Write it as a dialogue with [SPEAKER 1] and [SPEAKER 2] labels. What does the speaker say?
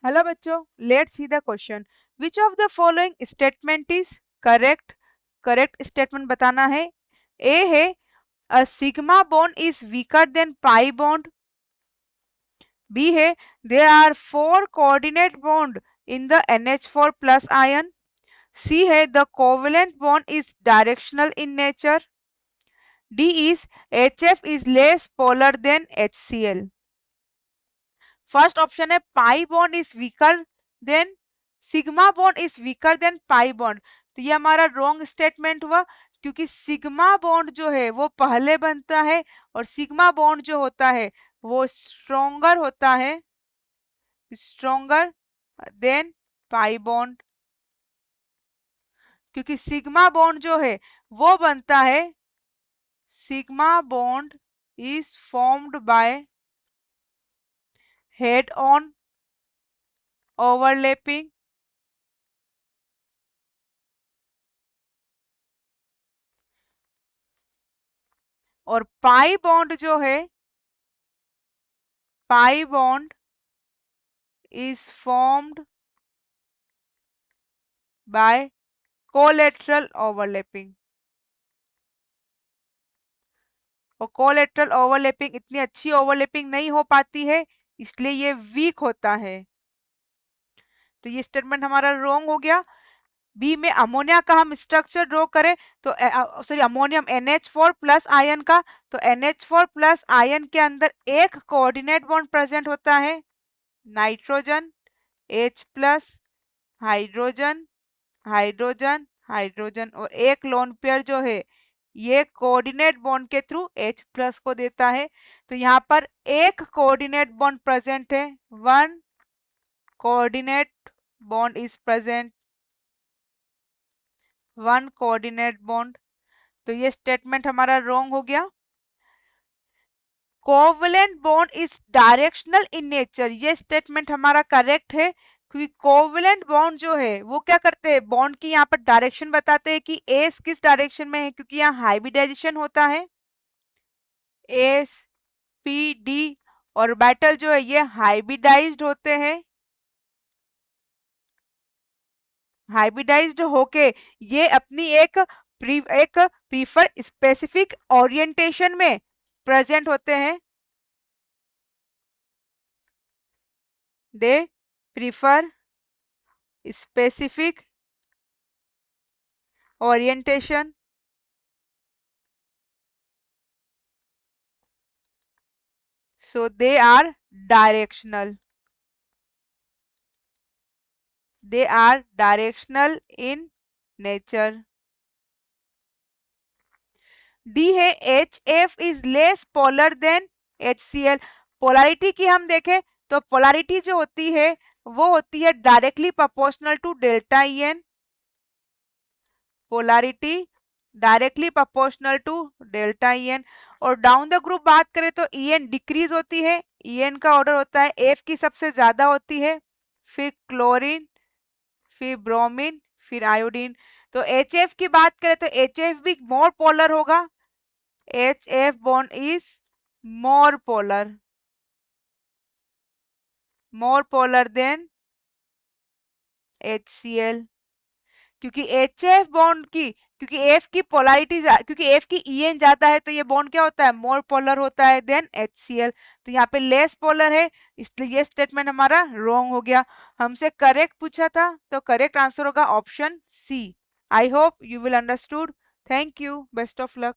[SPEAKER 1] Hello बच्चों, let's see the question. Which of the following statement is correct? Correct statement बताना है। A है a sigma bond is weaker than pi bond. B है there are 4 coordinate bond in the NH4 plus ion. C है the covalent bond is directional in nature. D is HF is less polar than HCl। First option है pi bond is weaker than sigma bond is weaker than pi bond. तो ये हमारा wrong statement हुआ, क्योंकि sigma bond जो है वो पहले बनता है और सिग्मा बॉन्ड जो होता है वो स्ट्रोंगर होता है, स्ट्रोंगर देन पाई बॉन्ड। क्योंकि सिग्मा बॉन्ड जो है वो बनता है, sigma bond is formed by head on overlapping और पाई बॉन्ड जो है, pi bond is formed by collateral overlapping। और कोलेटरल ओवरलैपिंग इतनी अच्छी ओवरलैपिंग नहीं हो पाती है, इसलिए ये वीक होता है। तो ये स्टेटमेंट हमारा रॉन्ग हो गया। बी में अमोनिया का हम स्ट्रक्चर ड्रॉ करें तो sorry ammonium NH4 plus ion का, तो NH4 प्लस आयन के अंदर एक कोऑर्डिनेट बॉन्ड प्रेजेंट होता है, nitrogen H plus, hydrogen hydrogen hydrogen, और एक लोन पेयर जो है ये कोऑर्डिनेट बॉन्ड के थ्रू H प्लस को देता है। तो यहाँ पर एक कोऑर्डिनेट बॉन्ड प्रेजेंट है, one coordinate bond is present, one coordinate bond. तो ये स्टेटमेंट हमारा रॉन्ग हो गया। Covalent bond is directional in nature, ये स्टेटमेंट हमारा करेक्ट है, क्योंकि कोवलेंट बॉन्ड जो है वो क्या करते हैं, बॉन्ड की यहाँ पर डायरेक्शन बताते हैं कि एस किस डायरेक्शन में है, क्योंकि यहाँ हाइब्रिडाइजेशन होता है। एस पी डी ऑर्बिटल जो है ये हाइब्रिडाइज्ड होते हैं, हाइब्रिडाइज्ड होके ये अपनी एक प्रीफर स्पेसिफिक ओरिएंटेशन में प्रेजेंट होते हैं। They prefer specific orientation, so they are directional, they are directional in nature। D है HF is less polar than HCl। Polarity की हम देखें तो पोलैरिटी जो होती है वो होती है directly proportional to delta EN, polarity directly proportional to delta EN। और डाउन द ग्रुप बात करें तो EN डिक्रीज होती है, EN का ऑर्डर होता है F की सबसे ज्यादा होती है, फिर क्लोरीन, फिर ब्रोमीन, फिर आयोडीन। तो HF की बात करें तो HF भी मोर पोलर होगा, HF bond is more polar than HCl। क्योंकि HF बॉन्ड की, क्योंकि F की पोलैरिटी, क्योंकि F की EN ज्यादा है तो ये बॉन्ड क्या होता है, मोर पोलर होता है देन HCl। तो यहाँ पे लेस पोलर है, इसलिए ये स्टेटमेंट हमारा रॉन्ग हो गया। हमसे करेक्ट पूछा था तो करेक्ट आंसर होगा option C. I hope you will understood. Thank you, best of luck.